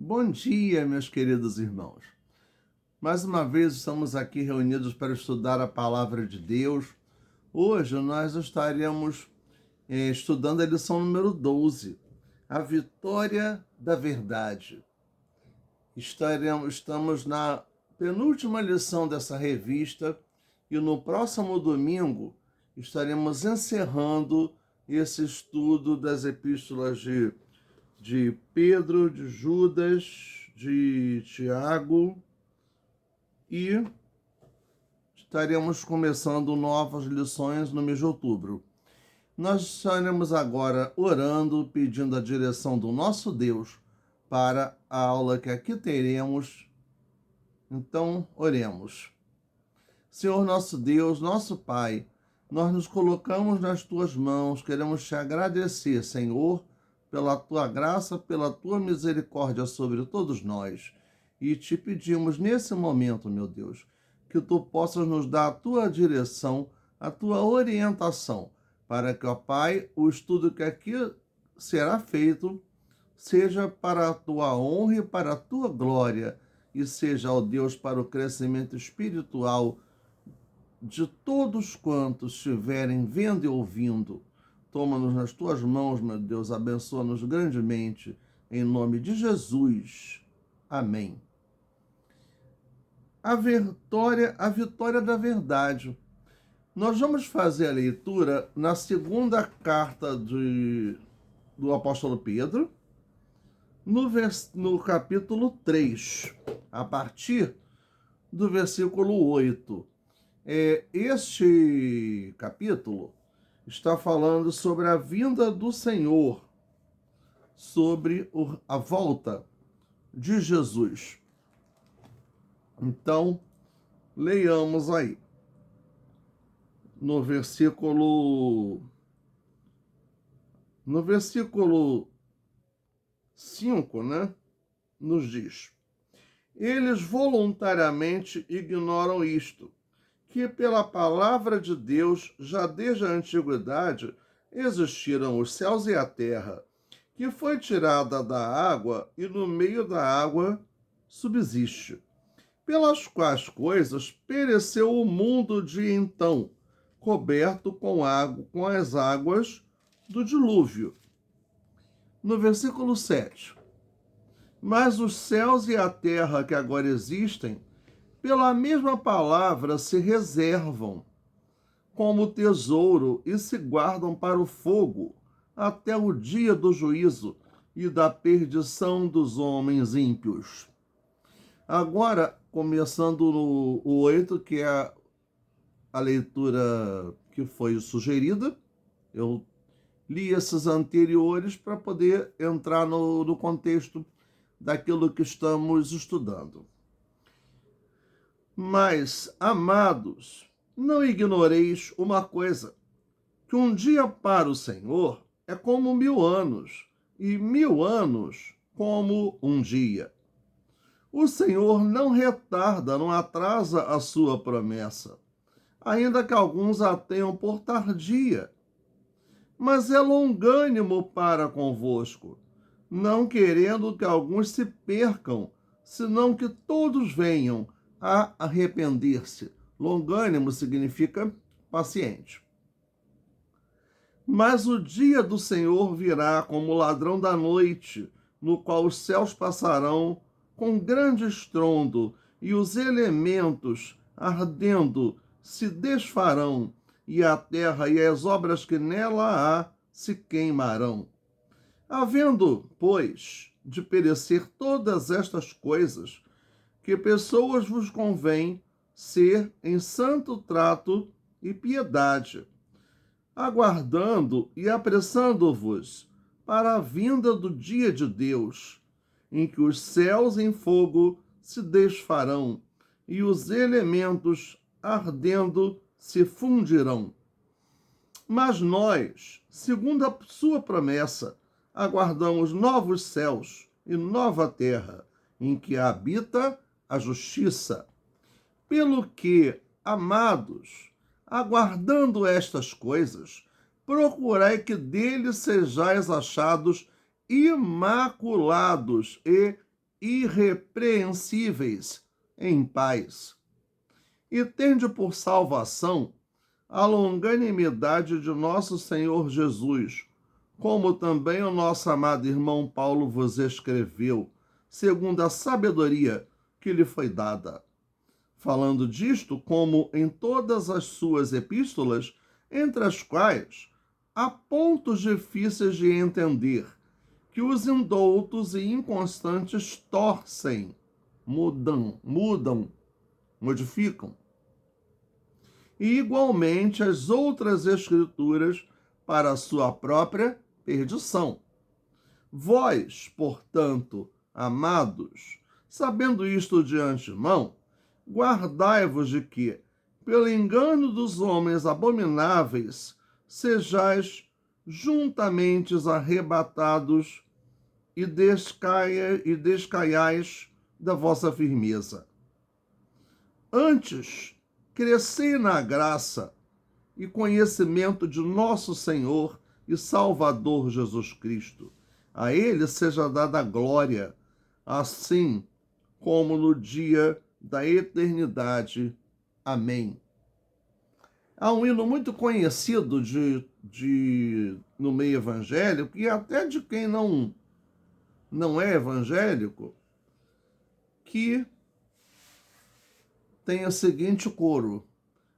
Bom dia, meus queridos irmãos. Mais uma vez estamos aqui reunidos para estudar a palavra de Deus. Hoje nós estaremos estudando a lição número 12, a vitória da verdade. Estamos na penúltima lição dessa revista e no próximo domingo estaremos encerrando esse estudo das epístolas de Pedro, de Judas, de Tiago, e estaremos começando novas lições no mês de outubro. Nós estaremos agora orando, pedindo a direção do nosso Deus para a aula que aqui teremos. Então, oremos. Senhor nosso Deus, nosso Pai, nós nos colocamos nas tuas mãos, queremos te agradecer, Senhor, pela tua graça, pela tua misericórdia sobre todos nós. E te pedimos nesse momento, meu Deus, que tu possas nos dar a tua direção, a tua orientação, para que, ó Pai, o estudo que aqui será feito seja para a tua honra e para a tua glória, e seja, ó Deus, para o crescimento espiritual de todos quantos estiverem vendo e ouvindo. Toma-nos nas tuas mãos, meu Deus, abençoa-nos grandemente, em nome de Jesus. Amém. A vitória da verdade. Nós vamos fazer a leitura na segunda carta do apóstolo Pedro, no capítulo 3, a partir do versículo 8. Este capítulo está falando sobre a vinda do Senhor, sobre a volta de Jesus. Então, leiamos aí. No versículo 5, né? Nos diz: eles voluntariamente ignoram isto, que pela palavra de Deus, já desde a antiguidade, existiram os céus e a terra, que foi tirada da água e no meio da água subsiste, pelas quais coisas pereceu o mundo de então, coberto com as águas do dilúvio. No versículo 7, mas os céus e a terra que agora existem, pela mesma palavra se reservam como tesouro e se guardam para o fogo, até o dia do juízo e da perdição dos homens ímpios. Agora, começando no 8, que é a leitura que foi sugerida, eu li esses anteriores para poder entrar no contexto daquilo que estamos estudando. Mas, amados, não ignoreis uma coisa, que um dia para o Senhor é como 1000 anos, e 1000 anos como um dia. O Senhor não retarda, não atrasa a sua promessa, ainda que alguns a tenham por tardia, mas é longânimo para convosco, não querendo que alguns se percam, senão que todos venham a arrepender-se. Longânimo significa paciente. Mas o dia do Senhor virá como ladrão da noite, no qual os céus passarão com grande estrondo, e os elementos, ardendo, se desfarão, e a terra e as obras que nela há se queimarão. Havendo, pois, de perecer todas estas coisas, que pessoas vos convém ser em santo trato e piedade, aguardando e apressando-vos para a vinda do dia de Deus, em que os céus em fogo se desfarão e os elementos ardendo se fundirão. Mas nós, segundo a sua promessa, aguardamos novos céus e nova terra, em que habita a justiça. Pelo que, amados, aguardando estas coisas, procurai que dele sejais achados imaculados e irrepreensíveis em paz. E tende por salvação a longanimidade de nosso Senhor Jesus, como também o nosso amado irmão Paulo vos escreveu, segundo a sabedoria que lhe foi dada. Falando disto, como em todas as suas epístolas, entre as quais há pontos difíceis de entender, que os indoutos e inconstantes torcem, mudam, modificam. E igualmente as outras escrituras para a sua própria perdição. Vós, portanto, amados, sabendo isto de antemão, guardai-vos de que, pelo engano dos homens abomináveis, sejais juntamente arrebatados e descaiais da vossa firmeza. Antes, crescei na graça e conhecimento de nosso Senhor e Salvador Jesus Cristo. A ele seja dada a glória, assim como no dia da eternidade. Amém. Há um hino muito conhecido no meio evangélico, e até de quem não é evangélico, que tem o seguinte coro: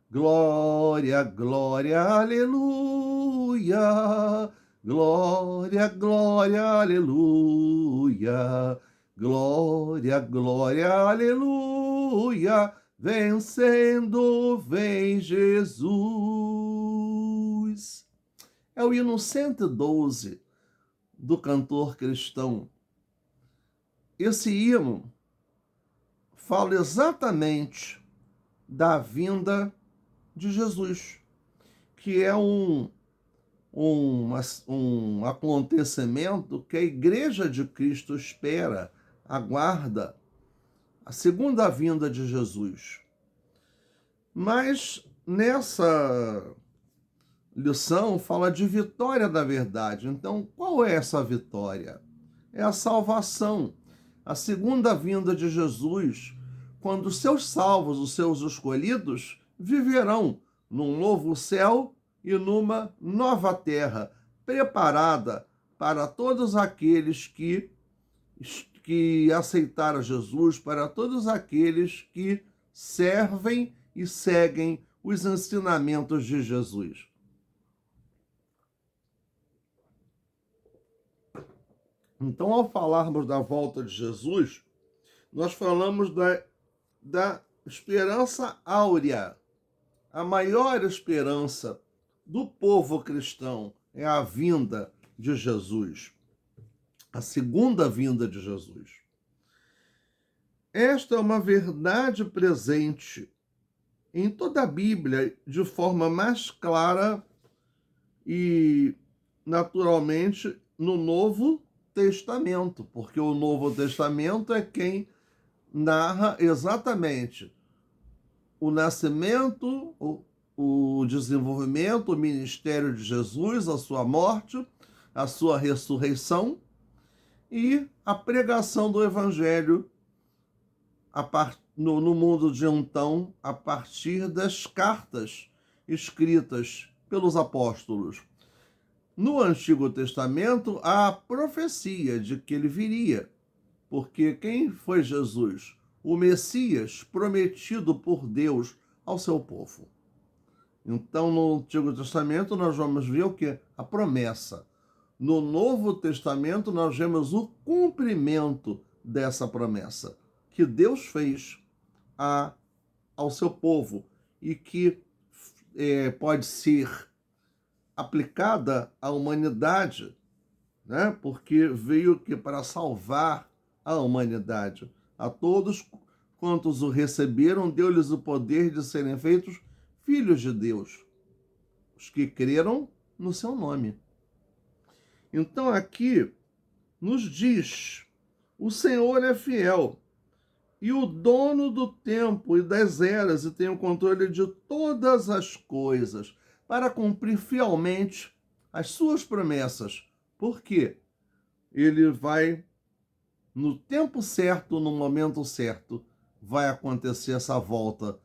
glória, glória, aleluia, glória, glória, aleluia, glória, glória, aleluia, vencendo vem Jesus. É o hino 112 do cantor cristão. Esse hino fala exatamente da vinda de Jesus, que é um acontecimento que a Igreja de Cristo espera, aguarda, a segunda vinda de Jesus. Mas nessa lição fala de vitória da verdade. Então, qual é essa vitória? É a salvação. A segunda vinda de Jesus, quando os seus salvos, os seus escolhidos, viverão num novo céu e numa nova terra, preparada para todos aqueles que aceitaram Jesus, para todos aqueles que servem e seguem os ensinamentos de Jesus. Então, ao falarmos da volta de Jesus, nós falamos da esperança áurea. A maior esperança do povo cristão é a vinda de Jesus, a segunda vinda de Jesus. Esta é uma verdade presente em toda a Bíblia de forma mais clara e, naturalmente, no Novo Testamento, porque o Novo Testamento é quem narra exatamente o nascimento, o desenvolvimento, o ministério de Jesus, a sua morte, a sua ressurreição e a pregação do Evangelho no mundo de então, a partir das cartas escritas pelos apóstolos. No Antigo Testamento, há a profecia de que ele viria, porque quem foi Jesus? O Messias prometido por Deus ao seu povo. Então, no Antigo Testamento, nós vamos ver o quê? A promessa. No Novo Testamento, nós vemos o cumprimento dessa promessa que Deus fez ao seu povo e que pode ser aplicada à humanidade, né? Porque veio que para salvar a humanidade. A todos quantos o receberam, deu-lhes o poder de serem feitos filhos de Deus, os que creram no seu nome. Então aqui nos diz: o Senhor é fiel e o dono do tempo e das eras, e tem o controle de todas as coisas, para cumprir fielmente as suas promessas. Por quê? Ele vai no tempo certo, no momento certo, vai acontecer essa volta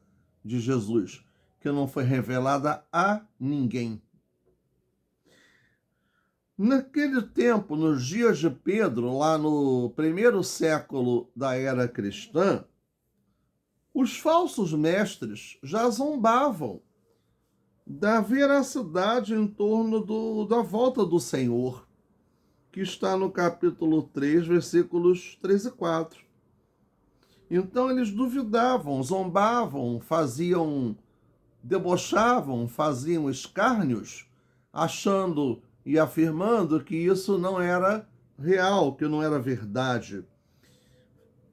de Jesus, que não foi revelada a ninguém. Naquele tempo, nos dias de Pedro, lá no primeiro século da era cristã, os falsos mestres já zombavam da veracidade em torno da volta do Senhor, que está no capítulo 3, versículos 3 e 4. Então eles duvidavam, zombavam, debochavam, faziam escárnios, achando e afirmando que isso não era real, que não era verdade.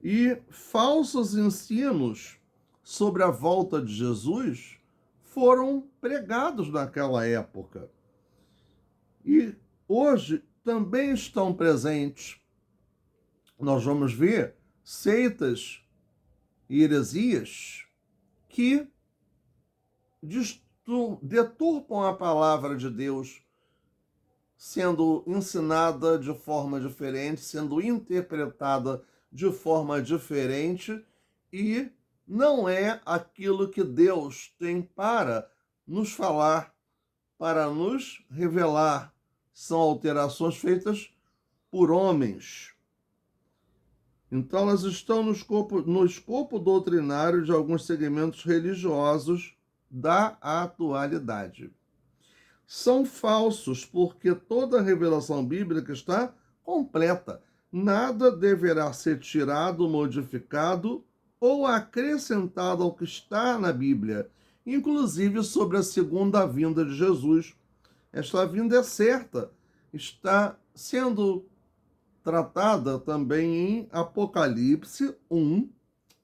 E falsos ensinos sobre a volta de Jesus foram pregados naquela época. E hoje também estão presentes. Nós vamos ver seitas e heresias que deturpam a palavra de Deus, sendo ensinada de forma diferente, sendo interpretada de forma diferente, e não é aquilo que Deus tem para nos falar, para nos revelar. São alterações feitas por homens. Então, elas estão no escopo doutrinário de alguns segmentos religiosos da atualidade. São falsos porque toda a revelação bíblica está completa. Nada deverá ser tirado, modificado ou acrescentado ao que está na Bíblia, inclusive sobre a segunda vinda de Jesus. Esta vinda é certa, está sendo tratada também em Apocalipse 1,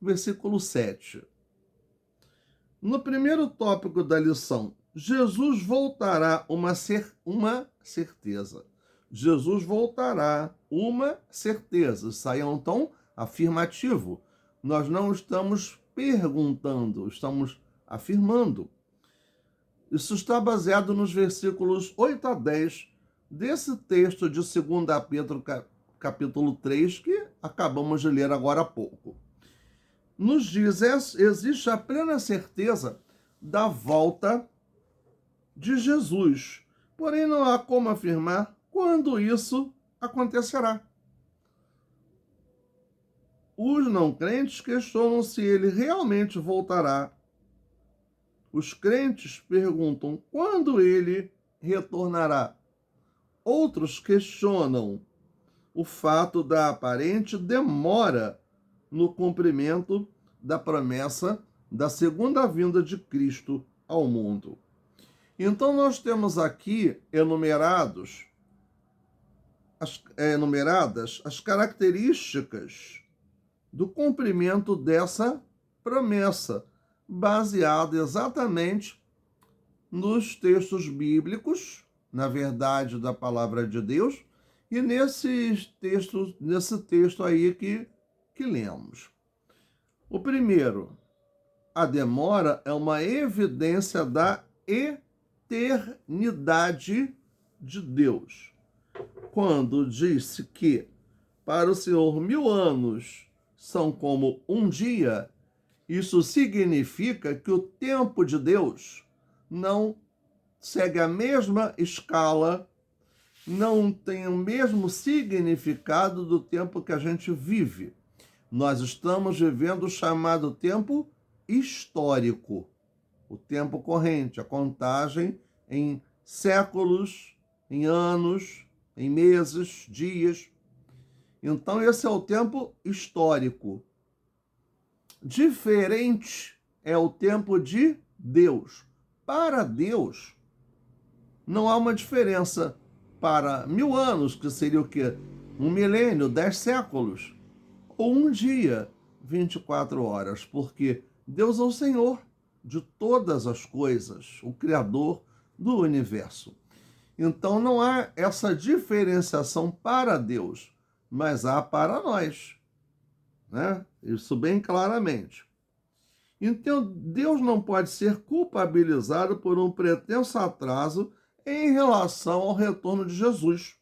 versículo 7. No primeiro tópico da lição, Jesus voltará, uma certeza. Jesus voltará, uma certeza. Isso aí é um tom afirmativo. Nós não estamos perguntando, estamos afirmando. Isso está baseado nos versículos 8 a 10 desse texto de 2 Pedro, capítulo 3, que acabamos de ler agora há pouco. Nos diz, existe a plena certeza da volta de Jesus, porém não há como afirmar quando isso acontecerá. Os não crentes questionam se ele realmente voltará. Os crentes perguntam quando ele retornará. Outros questionam o fato da aparente demora no cumprimento da promessa da segunda vinda de Cristo ao mundo. Então nós temos aqui enumeradas as características do cumprimento dessa promessa, baseada exatamente nos textos bíblicos, na verdade da palavra de Deus, e nesse texto aí que lemos. O primeiro, a demora é uma evidência da eternidade de Deus. Quando disse que para o Senhor 1000 anos são como um dia, isso significa que o tempo de Deus não segue a mesma escala, não tem o mesmo significado do tempo que a gente vive. Nós estamos vivendo o chamado tempo histórico, o tempo corrente, a contagem em séculos, em anos, em meses, dias. Então, esse é o tempo histórico. Diferente é o tempo de Deus. Para Deus, não há uma diferença para 1000 anos, que seria o quê? 1 milênio, 10 séculos, ou um dia, 24 horas, porque Deus é o Senhor de todas as coisas, o Criador do universo. Então não há essa diferenciação para Deus, mas há para nós, né? Isso bem claramente. Então Deus não pode ser culpabilizado por um pretenso atraso em relação ao retorno de Jesus.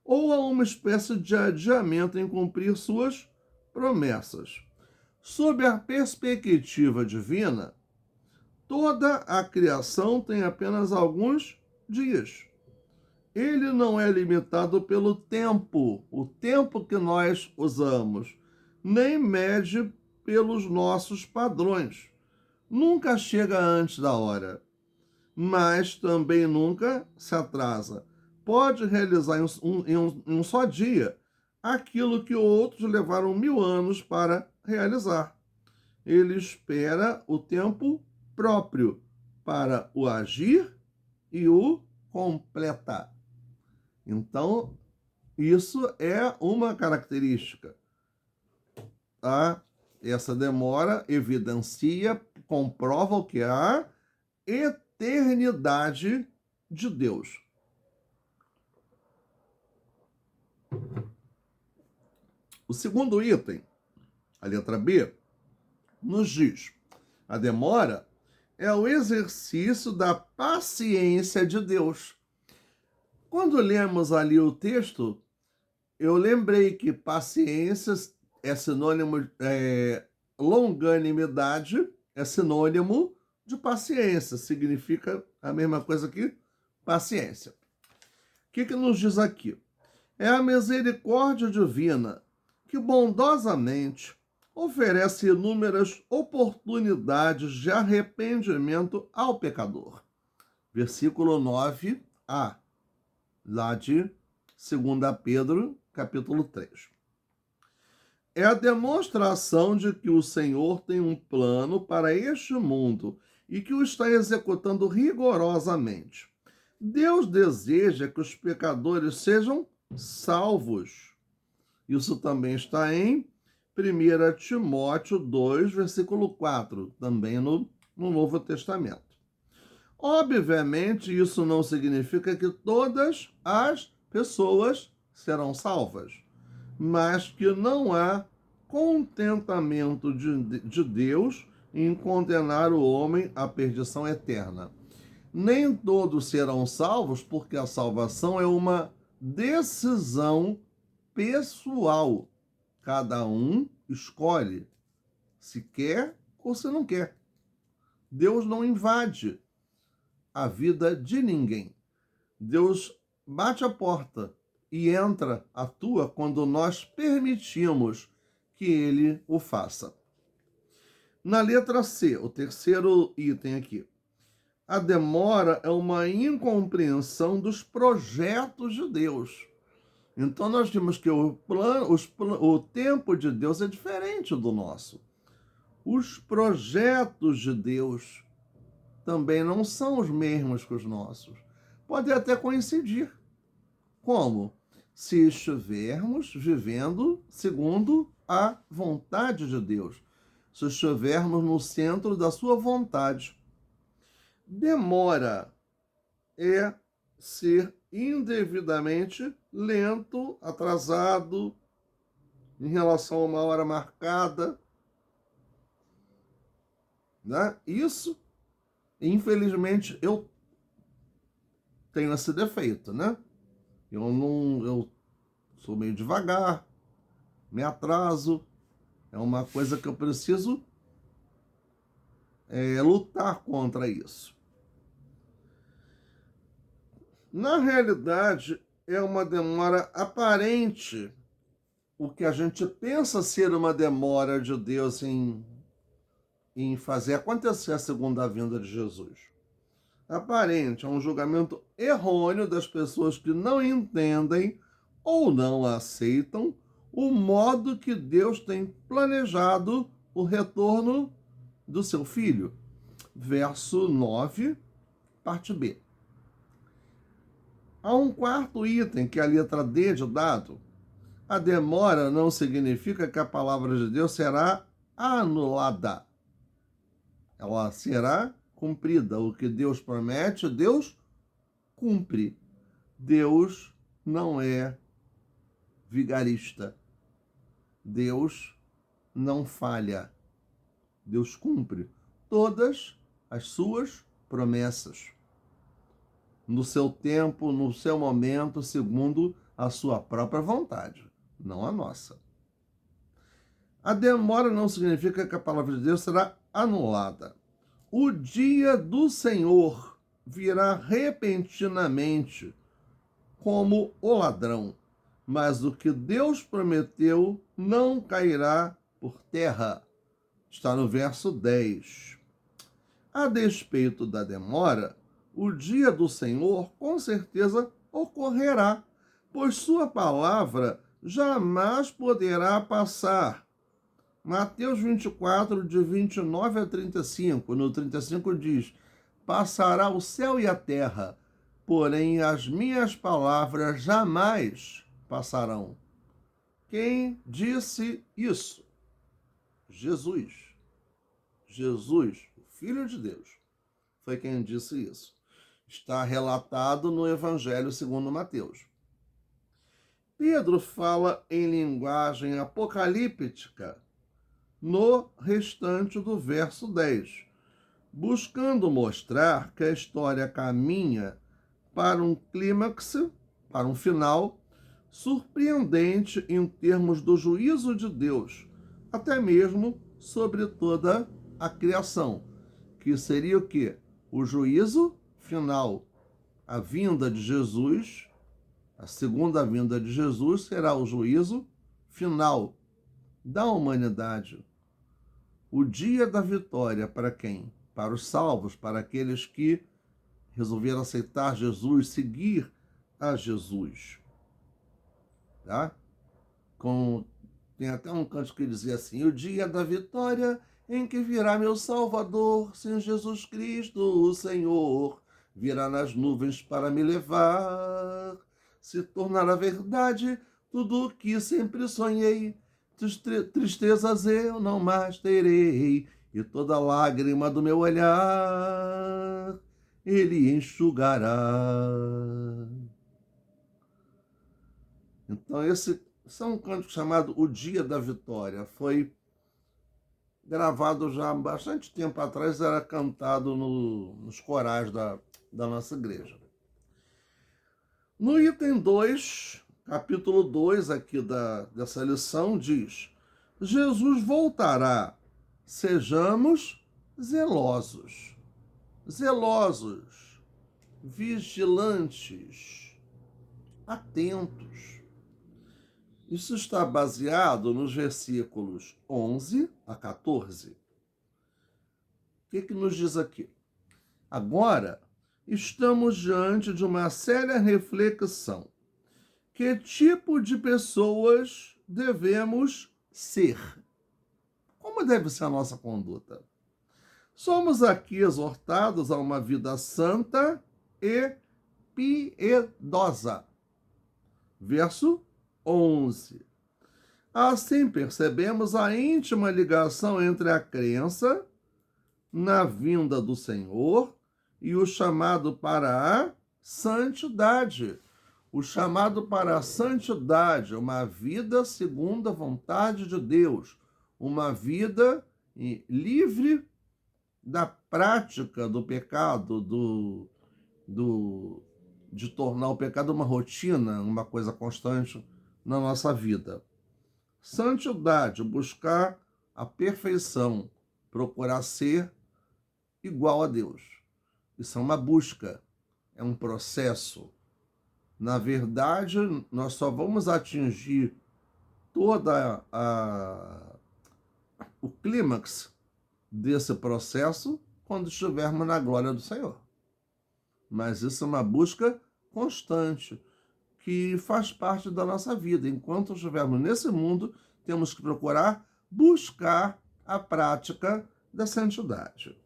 ou a uma espécie de adiamento em cumprir suas promessas. Sob a perspectiva divina, toda a criação tem apenas alguns dias. Ele não é limitado pelo tempo, o tempo que nós usamos, nem mede pelos nossos padrões. Nunca chega antes da hora, mas também nunca se atrasa. Pode realizar em um só dia aquilo que outros levaram 1000 anos para realizar. Ele espera o tempo próprio para o agir e o completa. Então, isso é uma característica. Tá? Essa demora evidencia, comprova o que é a eternidade de Deus. O segundo item, a letra B, nos diz: a demora é o exercício da paciência de Deus. Quando lemos ali o texto, eu lembrei que paciência é sinônimo, longanimidade é sinônimo de paciência, significa a mesma coisa que paciência. O que nos diz aqui? É a misericórdia divina que bondosamente oferece inúmeras oportunidades de arrependimento ao pecador. Versículo 9a, lá de 2 Pedro, capítulo 3. É a demonstração de que o Senhor tem um plano para este mundo e que o está executando rigorosamente. Deus deseja que os pecadores sejam salvos. Isso também está em 1 Timóteo 2, versículo 4, também no Novo Testamento. Obviamente, isso não significa que todas as pessoas serão salvas, mas que não há contentamento de Deus em condenar o homem à perdição eterna. Nem todos serão salvos, porque a salvação é uma decisão pessoal. Cada um escolhe se quer ou se não quer. Deus não invade a vida de ninguém. Deus bate a porta e entra, atua quando nós permitimos que ele o faça. Na letra C, o terceiro item aqui, a demora é uma incompreensão dos projetos de Deus. Então nós vimos que o tempo de Deus é diferente do nosso. Os projetos de Deus também não são os mesmos que os nossos. Pode até coincidir. Como? Se estivermos vivendo segundo a vontade de Deus. Se estivermos no centro da sua vontade. Demora é ser indevidamente lento, atrasado, em relação a uma hora marcada. Né? Isso, infelizmente, eu tenho esse defeito, né? Eu sou meio devagar, me atraso. É uma coisa que eu preciso lutar contra isso. Na realidade, é uma demora aparente. O que a gente pensa ser uma demora de Deus em fazer acontecer a segunda vinda de Jesus. Aparente, é um julgamento errôneo das pessoas que não entendem ou não aceitam o modo que Deus tem planejado o retorno do seu filho. Verso 9, parte B. Há um quarto item, que é a letra D de dado. A demora não significa que a palavra de Deus será anulada. Ela será cumprida. O que Deus promete, Deus cumpre. Deus não é vigarista. Deus não falha. Deus cumpre todas as suas promessas. No seu tempo, no seu momento, segundo a sua própria vontade, não a nossa. A demora não significa que a palavra de Deus será anulada. O dia do Senhor virá repentinamente como o ladrão, mas o que Deus prometeu não cairá por terra. Está no verso 10. A despeito da demora, o dia do Senhor com certeza ocorrerá, pois sua palavra jamais poderá passar. Mateus 24, de 29 a 35. No 35 diz: passará o céu e a terra, porém as minhas palavras jamais passarão. Quem disse isso? Jesus. Jesus, o Filho de Deus, foi quem disse isso. Está relatado no Evangelho segundo Mateus. Pedro fala em linguagem apocalíptica no restante do verso 10, buscando mostrar que a história caminha para um clímax, para um final surpreendente em termos do juízo de Deus, até mesmo sobre toda a criação, que seria o quê? O juízo final. A vinda de Jesus, a segunda vinda de Jesus será o juízo final da humanidade. O dia da vitória para quem? Para os salvos, para aqueles que resolveram aceitar Jesus, seguir a Jesus. Tá? Tem até um canto que dizia assim: o dia da vitória em que virá meu Salvador, sim, Jesus Cristo, o Senhor, virá nas nuvens para me levar, se tornará verdade tudo o que sempre sonhei. Tristezas eu não mais terei, e toda lágrima do meu olhar ele enxugará. Então esse é um canto chamado O Dia da Vitória. Foi gravado já há bastante tempo atrás, era cantado nos corais da nossa igreja. No item 2, capítulo 2 aqui dessa lição, diz: Jesus voltará, sejamos zelosos. Zelosos, vigilantes, atentos. Isso está baseado nos versículos 11 a 14. O que nos diz aqui? Agora, estamos diante de uma séria reflexão. Que tipo de pessoas devemos ser? Como deve ser a nossa conduta? Somos aqui exortados a uma vida santa e piedosa. Verso 11. Assim percebemos a íntima ligação entre a crença na vinda do Senhor e o chamado para a santidade. O chamado para a santidade, uma vida segundo a vontade de Deus, uma vida livre da prática do pecado, de tornar o pecado uma rotina, uma coisa constante na nossa vida. Santidade, buscar a perfeição, procurar ser igual a Deus. Isso é uma busca, é um processo. Na verdade, nós só vamos atingir toda o clímax desse processo quando estivermos na glória do Senhor. Mas isso é uma busca constante, que faz parte da nossa vida. Enquanto estivermos nesse mundo, temos que procurar buscar a prática da santidade.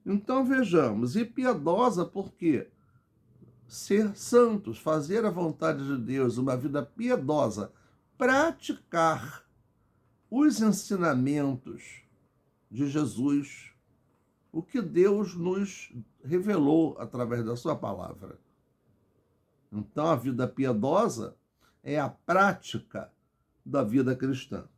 Então vejamos, e piedosa porque ser santos, fazer a vontade de Deus, uma vida piedosa, praticar os ensinamentos de Jesus, o que Deus nos revelou através da sua palavra. Então, a vida piedosa é a prática da vida cristã.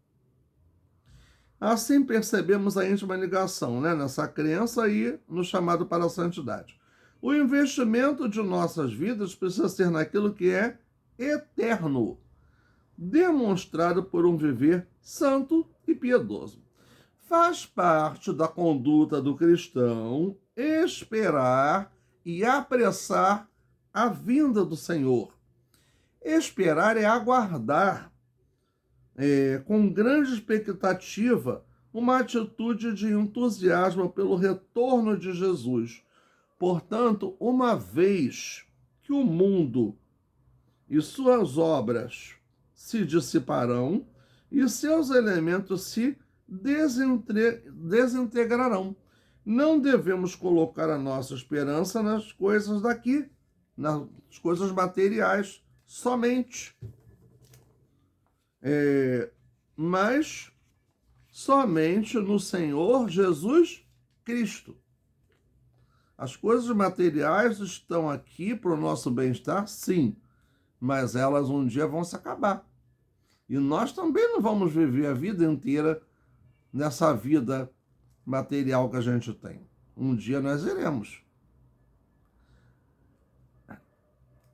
Assim percebemos a íntima ligação, nessa crença e no chamado para a santidade. O investimento de nossas vidas precisa ser naquilo que é eterno, demonstrado por um viver santo e piedoso. Faz parte da conduta do cristão esperar e apressar a vinda do Senhor. Esperar é aguardar com grande expectativa uma atitude de entusiasmo pelo retorno de Jesus. Portanto, uma vez que o mundo e suas obras se dissiparão e seus elementos se desintegrarão, não devemos colocar a nossa esperança nas coisas daqui, nas coisas materiais somente, mas somente no Senhor Jesus Cristo. As coisas materiais estão aqui para o nosso bem-estar, sim, mas elas um dia vão se acabar. E nós também não vamos viver a vida inteira nessa vida material que a gente tem. Um dia nós iremos.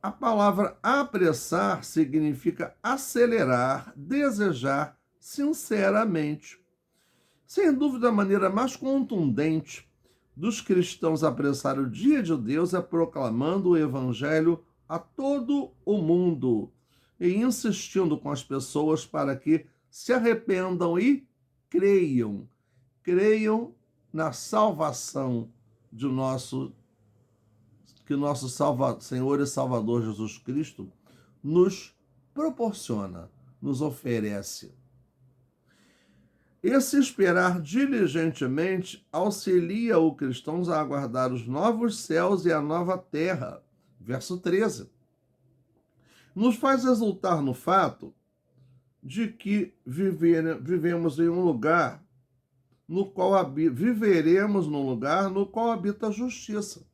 A palavra apressar significa acelerar, desejar sinceramente. Sem dúvida, a maneira mais contundente dos cristãos apressar o dia de Deus é proclamando o evangelho a todo o mundo e insistindo com as pessoas para que se arrependam e creiam na salvação que nosso Senhor e Salvador Jesus Cristo nos proporciona, nos oferece. Esse esperar diligentemente auxilia o cristão a aguardar os novos céus e a nova terra. Verso 13. Nos faz exultar no fato de que vivemos em um lugar no qual viveremos num lugar no qual habita a justiça.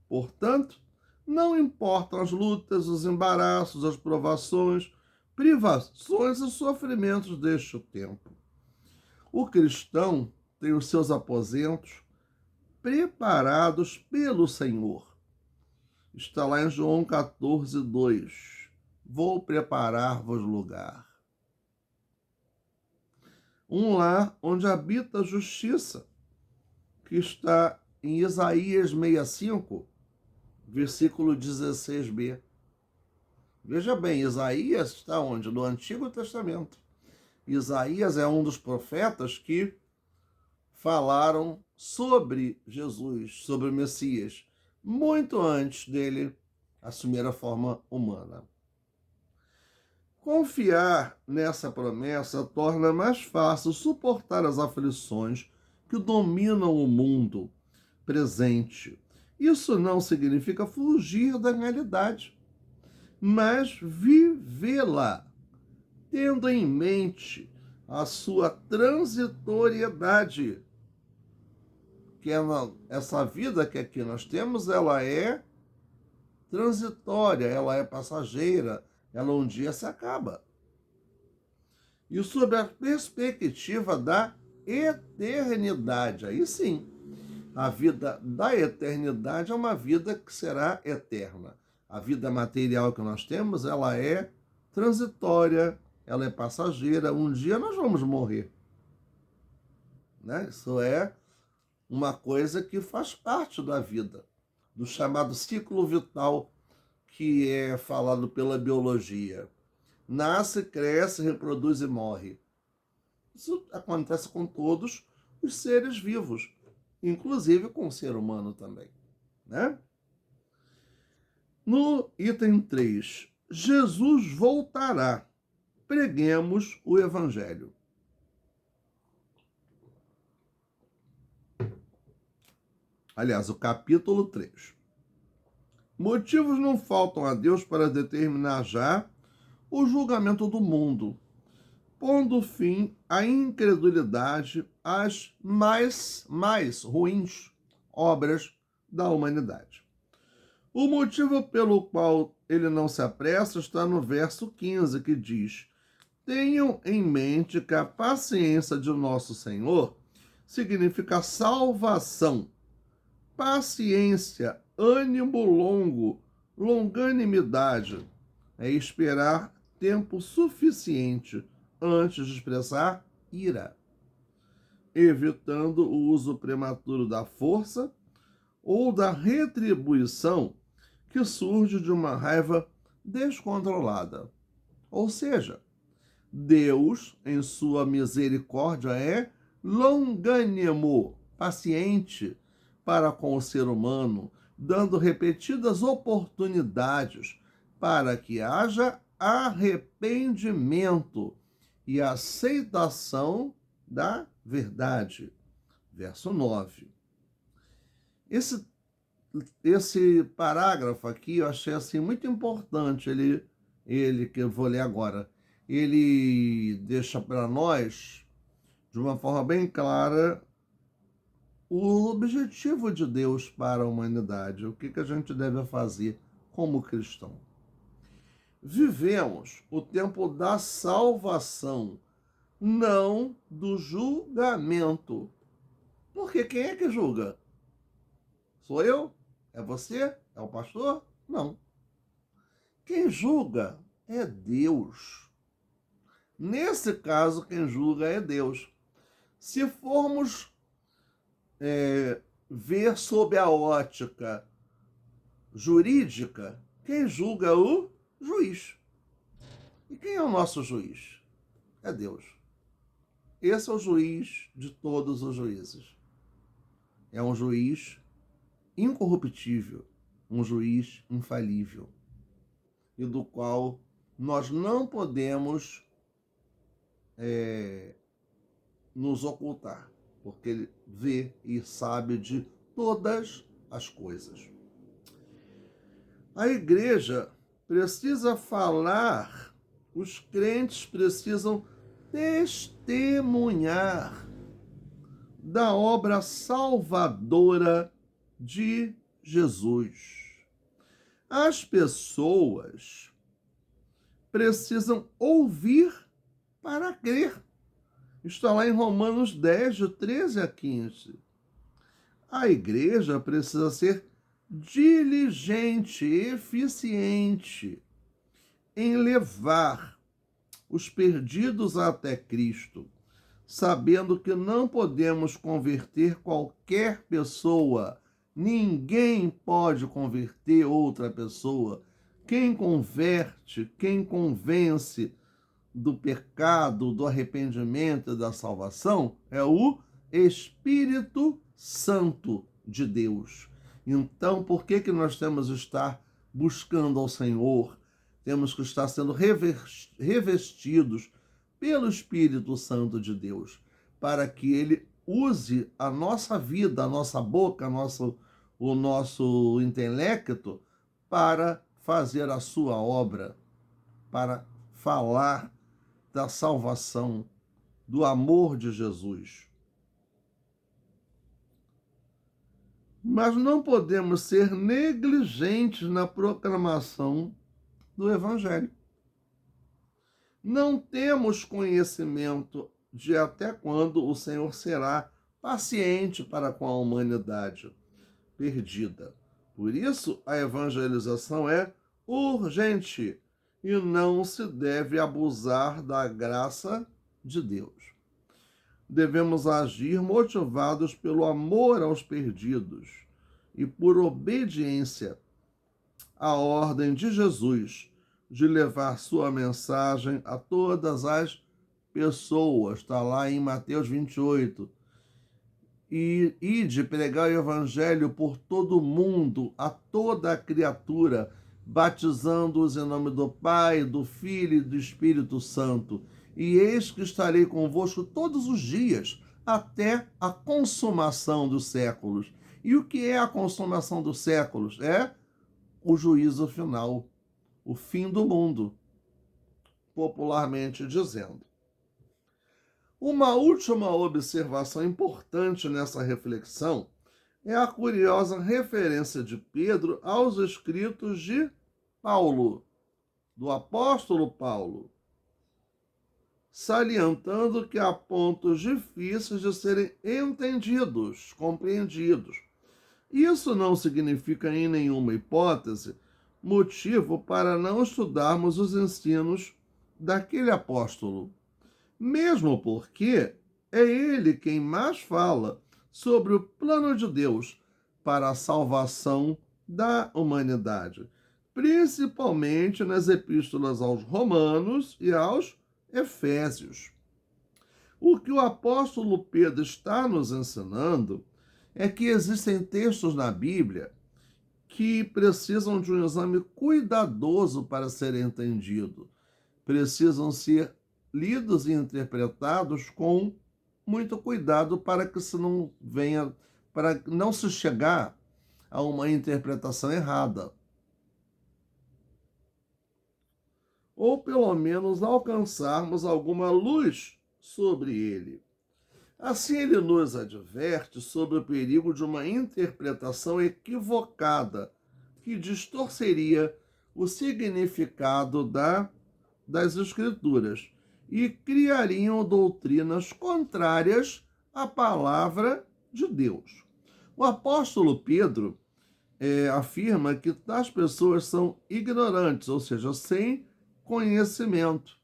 Portanto, não importam as lutas, os embaraços, as provações, privações e sofrimentos deste tempo. O cristão tem os seus aposentos preparados pelo Senhor. Está lá em João 14, 2. Vou preparar-vos lugar. Um lar onde habita a justiça, que está em Isaías 65, versículo 16b. Veja bem, Isaías está onde? No Antigo Testamento. Isaías é um dos profetas que falaram sobre Jesus, sobre o Messias, muito antes dele assumir a forma humana. Confiar nessa promessa torna mais fácil suportar as aflições que dominam o mundo presente. Isso não significa fugir da realidade, mas vivê-la, tendo em mente a sua transitoriedade. Que essa vida que aqui nós temos, ela é transitória, ela é passageira, ela um dia se acaba. E sob a perspectiva da eternidade, aí sim, a vida da eternidade é uma vida que será eterna. A vida material que nós temos, ela é transitória, ela é passageira, um dia nós vamos morrer. Né? Isso é uma coisa que faz parte da vida, do chamado ciclo vital que é falado pela biologia. Nasce, cresce, reproduz e morre. Isso acontece com todos os seres vivos, inclusive com o ser humano também. Né? No item 3, Jesus voltará. Preguemos o Evangelho. Aliás, o capítulo 3. Motivos não faltam a Deus para determinar já o julgamento do mundo, pondo fim à incredulidade, às mais ruins obras da humanidade. O motivo pelo qual ele não se apressa está no verso 15, que diz: tenham em mente que a paciência de nosso Senhor significa salvação, paciência, ânimo longo, longanimidade, é esperar tempo suficiente antes de expressar ira, evitando o uso prematuro da força ou da retribuição que surge de uma raiva descontrolada. Ou seja, Deus, em sua misericórdia, é longânimo, paciente para com o ser humano, dando repetidas oportunidades para que haja arrependimento e aceitação da verdade. Verso 9. Esse parágrafo aqui eu achei assim muito importante, ele que eu vou ler agora. Ele deixa para nós, de uma forma bem clara, o objetivo de Deus para a humanidade, o que a gente deve fazer como cristão. Vivemos o tempo da salvação, não do julgamento. Porque quem é que julga? Sou eu? É você? É o pastor? Não. Quem julga é Deus. Nesse caso, quem julga é Deus. Se formos ver sob a ótica jurídica, quem julga é o juiz. E quem é o nosso juiz? É Deus. Esse é o juiz de todos os juízes. É um juiz incorruptível, um juiz infalível, e do qual nós não podemos nos ocultar, porque ele vê e sabe de todas as coisas. A igreja precisa falar, os crentes precisam testemunhar da obra salvadora de Jesus. As pessoas precisam ouvir para crer. Está lá em Romanos 10, de 13 a 15. A igreja precisa ser diligente, eficiente em levar os perdidos até Cristo, sabendo que não podemos converter qualquer pessoa. Ninguém pode converter outra pessoa. Quem converte, quem convence do pecado, do arrependimento e da salvação é o Espírito Santo de Deus. Então, por que nós temos que estar buscando ao Senhor? Temos que estar sendo revestidos pelo Espírito Santo de Deus, para que ele use a nossa vida, a nossa boca, o nosso intelecto para fazer a sua obra, para falar da salvação, do amor de Jesus. Mas não podemos ser negligentes na proclamação do Evangelho. Não temos conhecimento de até quando o Senhor será paciente para com a humanidade perdida. Por isso, a evangelização é urgente e não se deve abusar da graça de Deus. Devemos agir motivados pelo amor aos perdidos e por obediência à ordem de Jesus de levar sua mensagem a todas as pessoas. Está lá em Mateus 28. E de pregar o evangelho por todo o mundo, a toda a criatura, batizando-os em nome do Pai, do Filho e do Espírito Santo. E eis que estarei convosco todos os dias, até a consumação dos séculos. E o que é a consumação dos séculos? É o juízo final, o fim do mundo, popularmente dizendo. Uma última observação importante nessa reflexão é a curiosa referência de Pedro aos escritos de Paulo, do apóstolo Paulo, salientando que há pontos difíceis de serem entendidos, compreendidos. Isso não significa, em nenhuma hipótese, motivo para não estudarmos os ensinos daquele apóstolo, mesmo porque é ele quem mais fala sobre o plano de Deus para a salvação da humanidade, principalmente nas epístolas aos Romanos e aos Efésios. O que o apóstolo Pedro está nos ensinando é que existem textos na Bíblia que precisam de um exame cuidadoso para ser entendido. Precisam ser lidos e interpretados com muito cuidado para que se não venha, para não se chegar a uma interpretação errada. Ou pelo menos alcançarmos alguma luz sobre ele. Assim, ele nos adverte sobre o perigo de uma interpretação equivocada que distorceria o significado das Escrituras e criariam doutrinas contrárias à palavra de Deus. O apóstolo Pedro afirma que tais pessoas são ignorantes, ou seja, sem conhecimento,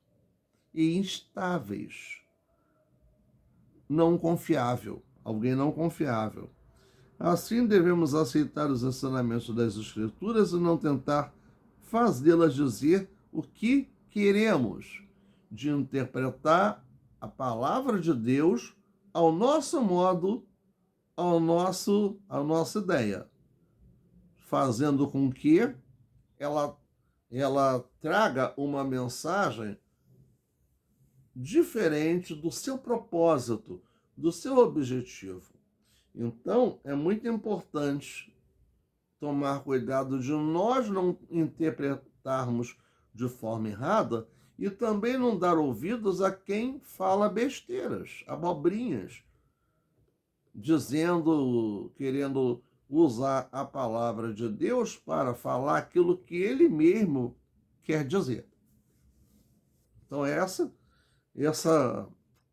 e instáveis. Alguém não confiável. Assim, devemos aceitar os ensinamentos das Escrituras e não tentar fazê-las dizer o que queremos, de interpretar a palavra de Deus ao nosso modo, à nossa ideia, fazendo com que ela traga uma mensagem diferente do seu propósito, do seu objetivo. Então, é muito importante tomar cuidado de nós não interpretarmos de forma errada e também não dar ouvidos a quem fala besteiras, abobrinhas, querendo usar a palavra de Deus para falar aquilo que ele mesmo quer dizer. Então, essa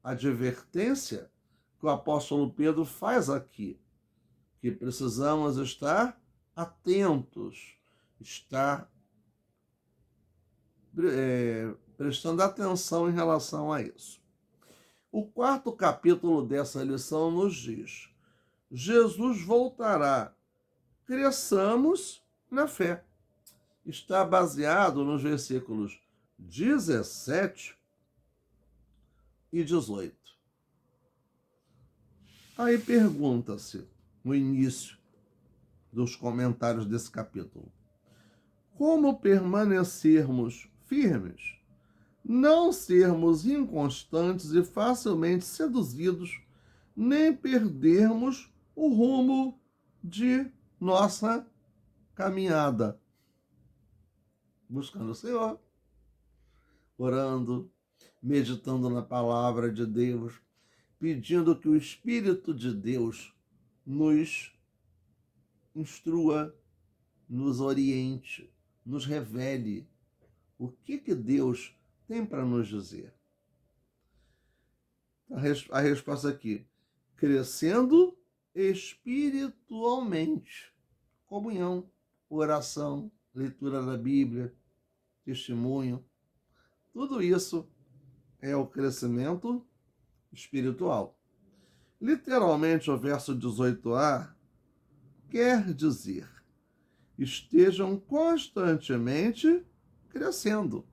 advertência que o apóstolo Pedro faz aqui, que precisamos estar atentos, estar prestando atenção em relação a isso. O 4º capítulo dessa lição nos diz: Jesus voltará, cresçamos na fé. Está baseado nos versículos 17 e 18. Aí pergunta-se, no início dos comentários desse capítulo, como permanecermos firmes, não sermos inconstantes e facilmente seduzidos, nem perdermos o rumo de nossa caminhada, buscando o Senhor, orando, meditando na palavra de Deus, pedindo que o Espírito de Deus nos instrua, nos oriente, nos revele o que Deus tem para nos dizer. A resposta aqui: crescendo espiritualmente. Comunhão, oração, leitura da Bíblia, testemunho. Tudo isso é o crescimento espiritual. Literalmente, o verso 18a quer dizer: estejam constantemente crescendo.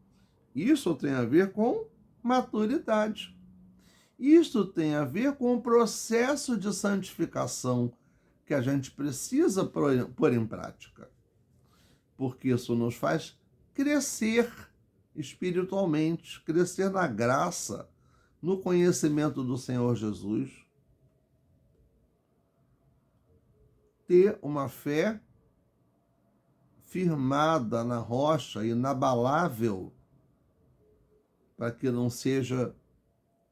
Isso tem a ver com maturidade. Isso tem a ver com o processo de santificação que a gente precisa pôr em prática. Porque isso nos faz crescer espiritualmente, crescer na graça, no conhecimento do Senhor Jesus, ter uma fé firmada na rocha, inabalável, para que não seja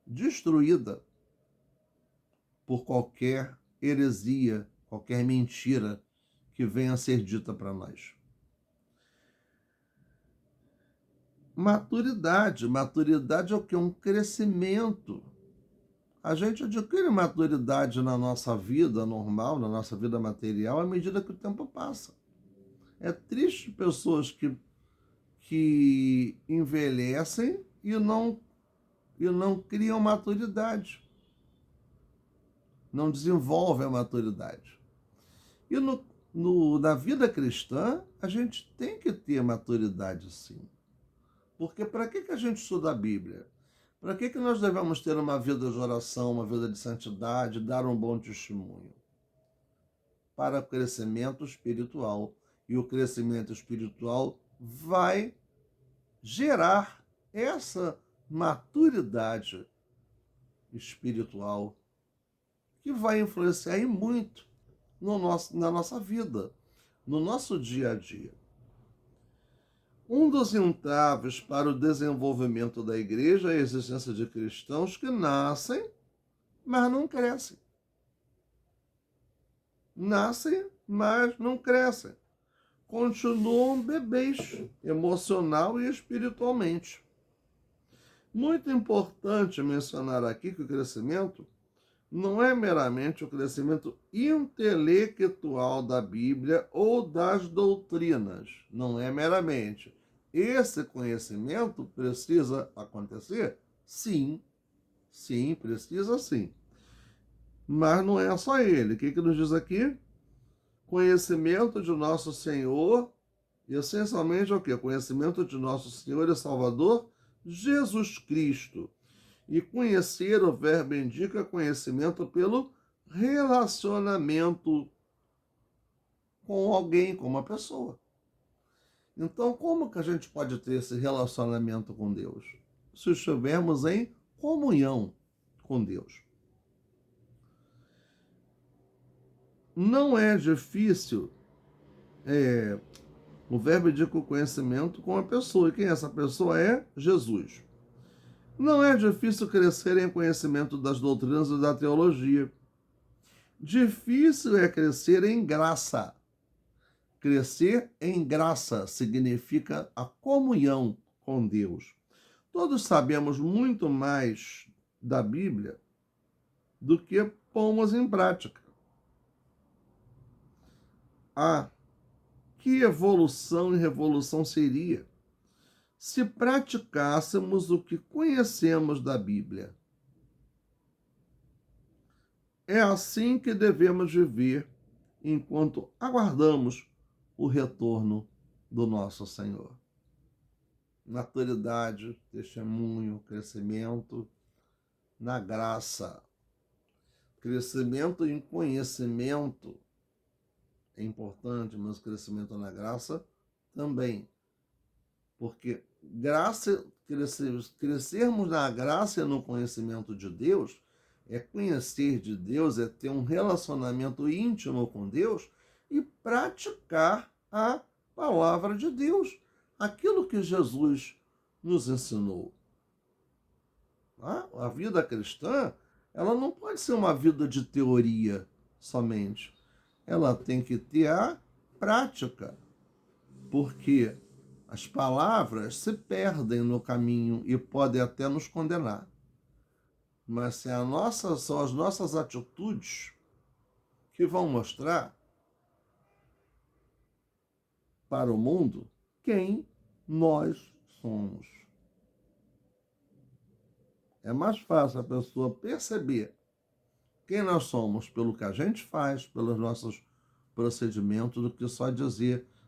destruída por qualquer heresia, qualquer mentira que venha a ser dita para nós. Maturidade é o que? Um crescimento. A gente adquire maturidade na nossa vida normal, na nossa vida material, à medida que o tempo passa. É triste pessoas que envelhecem e não criam maturidade, não desenvolvem a maturidade. E na vida cristã, a gente tem que ter maturidade, sim. Porque para que a gente estuda a Bíblia? Para que nós devemos ter uma vida de oração, uma vida de santidade, dar um bom testemunho? Para o crescimento espiritual. E o crescimento espiritual vai gerar essa maturidade espiritual que vai influenciar e muito na nossa vida, no nosso dia a dia. Um dos entraves para o desenvolvimento da igreja é a existência de cristãos que nascem, mas não crescem. Nascem, mas não crescem. Continuam bebês, emocional e espiritualmente. Muito importante mencionar aqui que o crescimento não é meramente o crescimento intelectual da Bíblia ou das doutrinas. Não é meramente. Esse conhecimento precisa acontecer? Sim. Sim, precisa sim. Mas não é só ele. O que nos diz aqui? Conhecimento de nosso Senhor, e essencialmente o quê? Conhecimento de nosso Senhor e Salvador, Jesus Cristo. E conhecer, o verbo indica conhecimento pelo relacionamento com alguém, com uma pessoa. Então, como que a gente pode ter esse relacionamento com Deus? Se estivermos em comunhão com Deus. Não é difícil, o verbo indica o conhecimento com a pessoa. E quem é essa pessoa? É Jesus. Não é difícil crescer em conhecimento das doutrinas e da teologia. Difícil é crescer em graça. Crescer em graça significa a comunhão com Deus. Todos sabemos muito mais da Bíblia do que pomos em prática. Que evolução e revolução seria se praticássemos o que conhecemos da Bíblia? É assim que devemos viver enquanto aguardamos o retorno do nosso Senhor. Maturidade, testemunho, crescimento na graça. Crescimento em conhecimento é importante, mas crescimento na graça também. Porque crescermos na graça e no conhecimento de Deus é conhecer de Deus, é ter um relacionamento íntimo com Deus e praticar a palavra de Deus, aquilo que Jesus nos ensinou. A vida cristã, ela não pode ser uma vida de teoria somente. Ela tem que ter a prática, porque as palavras se perdem no caminho e podem até nos condenar. Mas são as nossas atitudes que vão mostrar para o mundo quem nós somos. É mais fácil a pessoa perceber quem nós somos pelo que a gente faz, pelos nossos procedimentos, do que só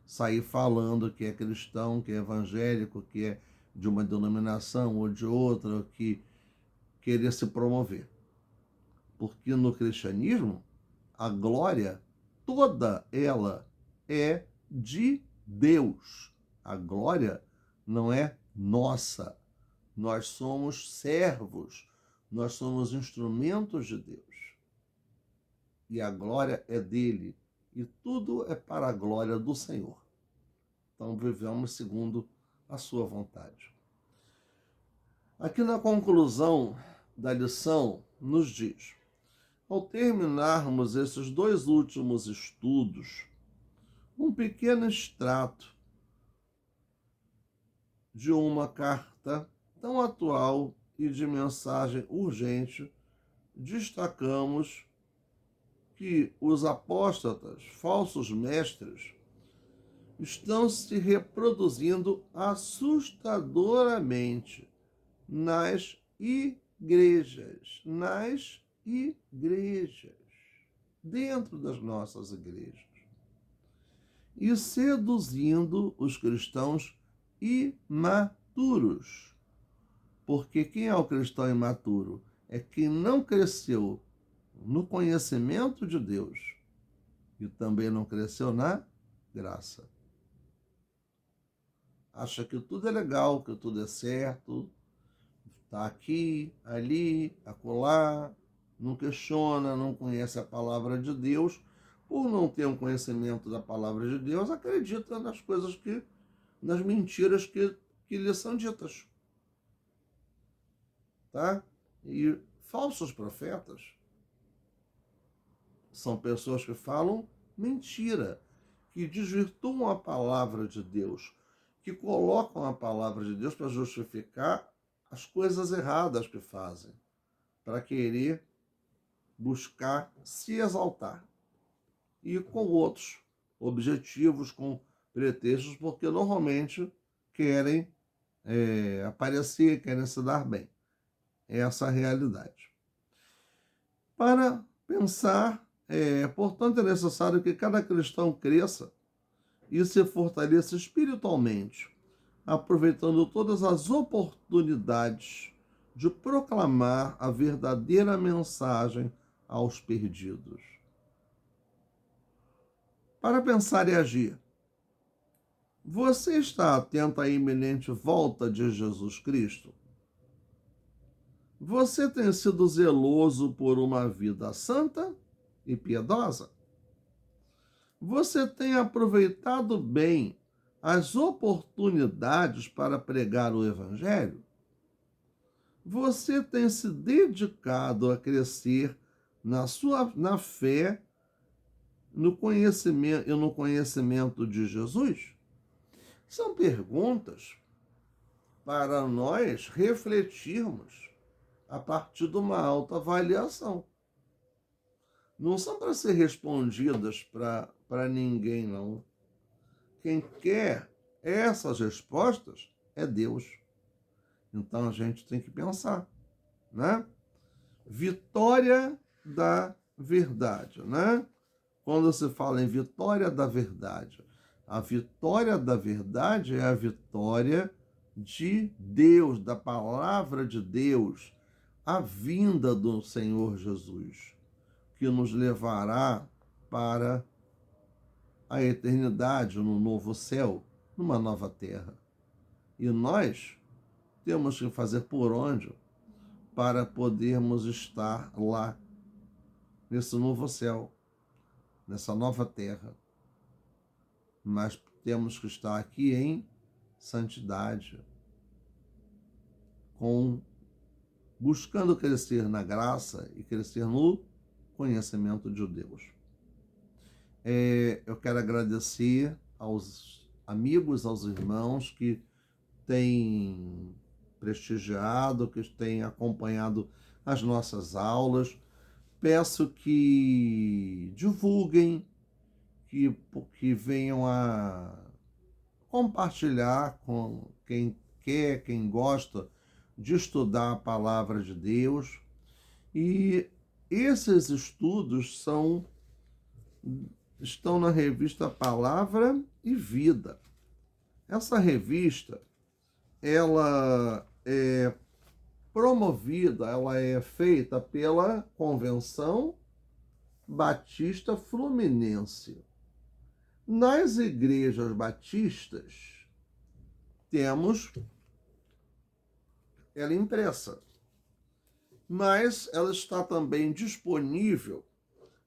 sair falando que é cristão, que é evangélico, que é de uma denominação ou de outra, que querer se promover. Porque no cristianismo, a glória, toda ela é de Deus. A glória não é nossa. Nós somos servos, nós somos instrumentos de Deus. E a glória é dele. E tudo é para a glória do Senhor. Então vivemos segundo a sua vontade. Aqui na conclusão da lição nos diz: ao terminarmos esses dois últimos estudos, um pequeno extrato de uma carta tão atual e de mensagem urgente, destacamos que os apóstatas, falsos mestres, estão se reproduzindo assustadoramente nas igrejas, dentro das nossas igrejas, e seduzindo os cristãos imaturos. Porque quem é o cristão imaturo? É quem não cresceu no conhecimento de Deus e também não cresceu na graça. Acha que tudo é legal, que tudo é certo, está aqui, ali, acolá, não questiona, não conhece a palavra de Deus. Por não ter um conhecimento da palavra de Deus, acredita nas coisas nas mentiras que lhe são ditas. Tá? E falsos profetas são pessoas que falam mentira, que desvirtuam a palavra de Deus, que colocam a palavra de Deus para justificar as coisas erradas que fazem, para querer buscar se exaltar. E com outros objetivos, com pretextos, porque normalmente querem aparecer, querem se dar bem. Essa é a realidade. Para pensar, portanto, é necessário que cada cristão cresça e se fortaleça espiritualmente, aproveitando todas as oportunidades de proclamar a verdadeira mensagem aos perdidos. Para pensar e agir, você está atento à iminente volta de Jesus Cristo? Você tem sido zeloso por uma vida santa e piedosa? Você tem aproveitado bem as oportunidades para pregar o Evangelho? Você tem se dedicado a crescer na fé, no conhecimento de Jesus? São perguntas para nós refletirmos a partir de uma autoavaliação. Não são para ser respondidas para ninguém, não. Quem quer essas respostas é Deus. Então a gente tem que pensar, né? Vitória da verdade, né? Quando se fala em vitória da verdade, a vitória da verdade é a vitória de Deus, da palavra de Deus, a vinda do Senhor Jesus, que nos levará para a eternidade no novo céu, numa nova terra. E nós temos que fazer por onde para podermos estar lá, nesse novo céu, nessa nova terra. Mas temos que estar aqui em santidade, buscando crescer na graça e crescer no conhecimento de Deus. Eu quero agradecer aos amigos, aos irmãos que têm prestigiado, que têm acompanhado as nossas aulas. Peço que divulguem, que venham a compartilhar com quem quer, quem gosta de estudar a palavra de Deus. E esses estudos estão na revista Palavra e Vida. Essa revista, ela é promovida, ela é feita pela Convenção Batista Fluminense. Nas igrejas batistas, temos ela impressa, mas ela está também disponível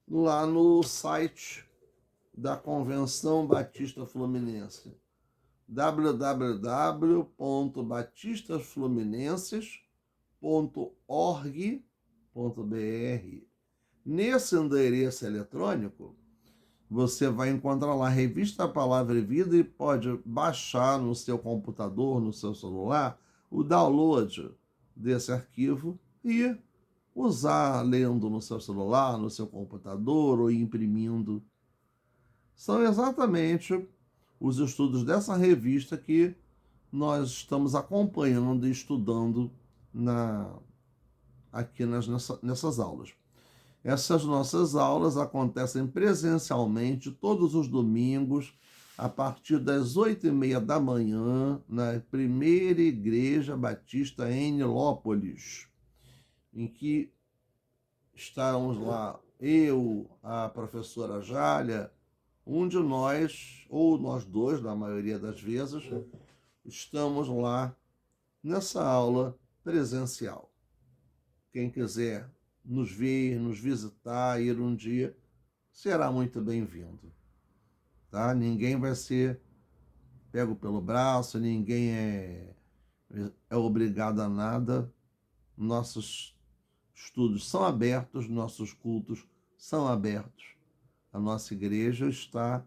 lá no site da Convenção Batista Fluminense, www.batistasfluminenses.org.br. Nesse endereço eletrônico, você vai encontrar lá a revista Palavra e Vida e pode baixar no seu computador, no seu celular, o download desse arquivo e usar lendo no seu celular, no seu computador ou imprimindo. São exatamente os estudos dessa revista que nós estamos acompanhando e estudando aqui nessas aulas. Essas nossas aulas acontecem presencialmente todos os domingos, a partir das 8h30 da manhã, na Primeira Igreja Batista em Nilópolis, em que estamos lá, eu, a professora Jália, um de nós, ou nós dois, na maioria das vezes, estamos lá nessa aula presencial. Quem quiser nos ver, nos visitar, ir um dia, será muito bem-vindo. Tá? Ninguém vai ser pego pelo braço, ninguém é obrigado a nada. Nossos estudos são abertos, nossos cultos são abertos. A nossa igreja está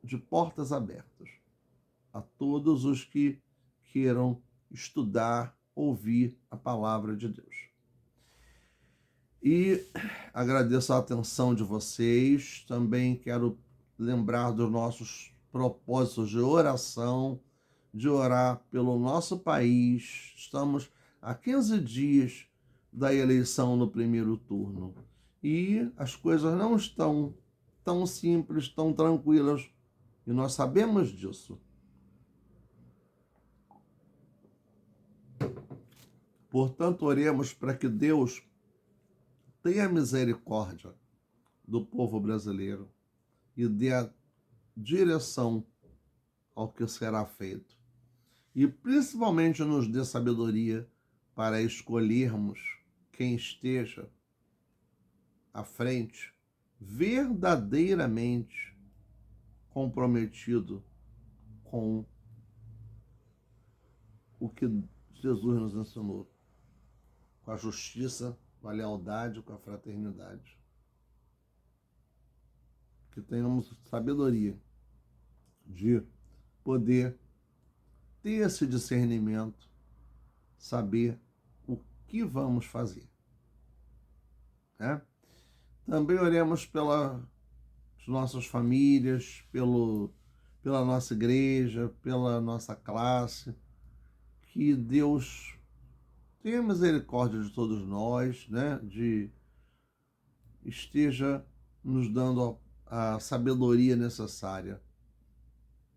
de portas abertas a todos os que queiram estudar, ouvir a palavra de Deus. E agradeço a atenção de vocês. Também quero lembrar dos nossos propósitos de oração, de orar pelo nosso país. Estamos a 15 dias da eleição no primeiro turno. E as coisas não estão tão simples, tão tranquilas. E nós sabemos disso. Portanto, oremos para que Deus tenha misericórdia do povo brasileiro e dê a direção ao que será feito. E principalmente nos dê sabedoria para escolhermos quem esteja à frente verdadeiramente comprometido com o que Jesus nos ensinou, com a justiça, com a lealdade, com a fraternidade. Que tenhamos sabedoria de poder ter esse discernimento, saber o que vamos fazer. Né? Também oremos pelas nossas famílias, pela nossa igreja, pela nossa classe, que Deus tenha misericórdia de todos nós, né? Esteja nos dando a sabedoria necessária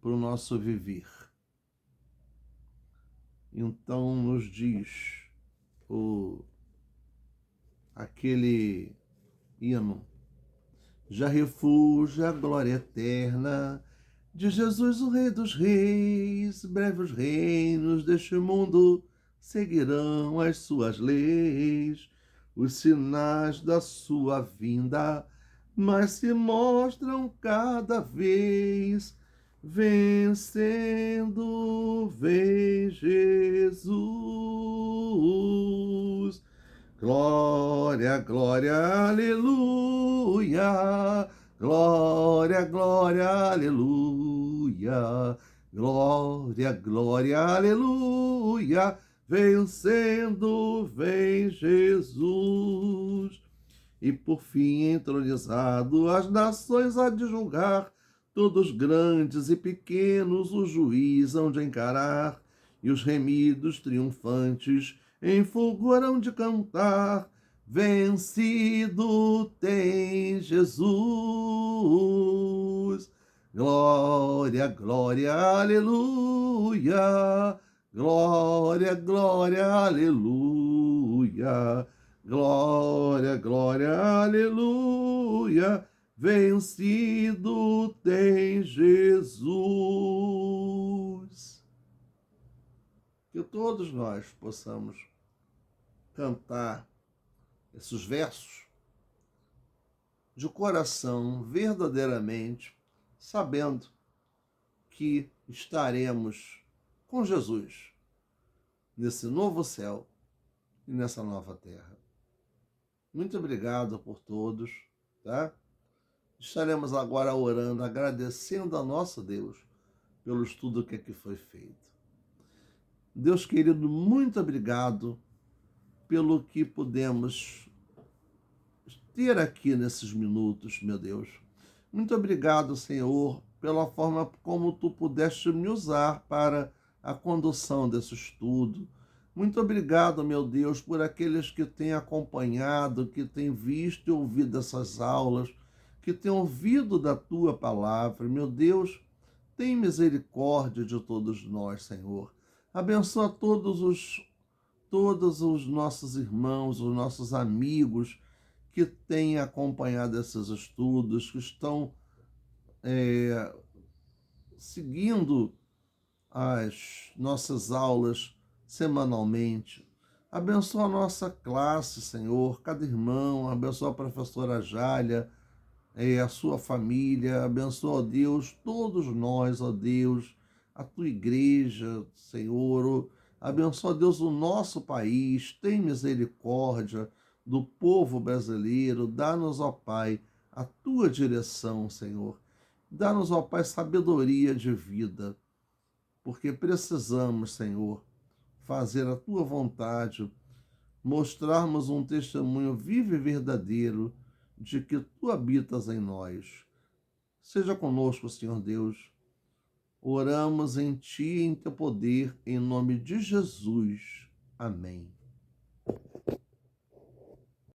para o nosso viver. Então nos diz aquele hino: já refúgio a glória eterna de Jesus, o Rei dos Reis, breves reinos deste mundo seguirão as suas leis, os sinais da sua vinda, mas se mostram cada vez, vencendo, vem Jesus. Glória, glória, aleluia. Glória, glória, aleluia. Glória, glória, aleluia. Vencendo, vem Jesus. E por fim, entronizado, as nações há de julgar, todos grandes e pequenos o juiz hão de encarar, e os remidos triunfantes em fulgor de cantar, vencido tem Jesus. Glória, glória, aleluia. Glória, glória, aleluia. Glória, glória, aleluia. Vencido tem Jesus. Que todos nós possamos cantar esses versos de coração, verdadeiramente, sabendo que estaremos com Jesus nesse novo céu e nessa nova terra. Muito obrigado por todos, tá? Estaremos agora orando, agradecendo a nosso Deus pelo estudo que aqui foi feito. Deus querido, muito obrigado pelo que pudemos ter aqui nesses minutos, meu Deus. Muito obrigado, Senhor, pela forma como tu pudeste me usar para a condução desse estudo. Muito obrigado, meu Deus, por aqueles que têm acompanhado, que têm visto e ouvido essas aulas, que têm ouvido da tua palavra. Meu Deus, tem misericórdia de todos nós, Senhor. Abençoa todos os nossos irmãos, os nossos amigos que têm acompanhado esses estudos, que estão seguindo as nossas aulas semanalmente. Abençoa a nossa classe, Senhor, cada irmão, abençoa a professora Jália, a sua família, abençoa, ó Deus, todos nós, ó Deus, a tua igreja, Senhor, abençoa, Deus, o nosso país, tem misericórdia do povo brasileiro, dá-nos, ó Pai, a tua direção, Senhor, dá-nos, ó Pai, sabedoria de vida, porque precisamos, Senhor, fazer a tua vontade, mostrarmos um testemunho vivo e verdadeiro de que tu habitas em nós. Seja conosco, Senhor Deus. Oramos em ti e em teu poder, em nome de Jesus. Amém.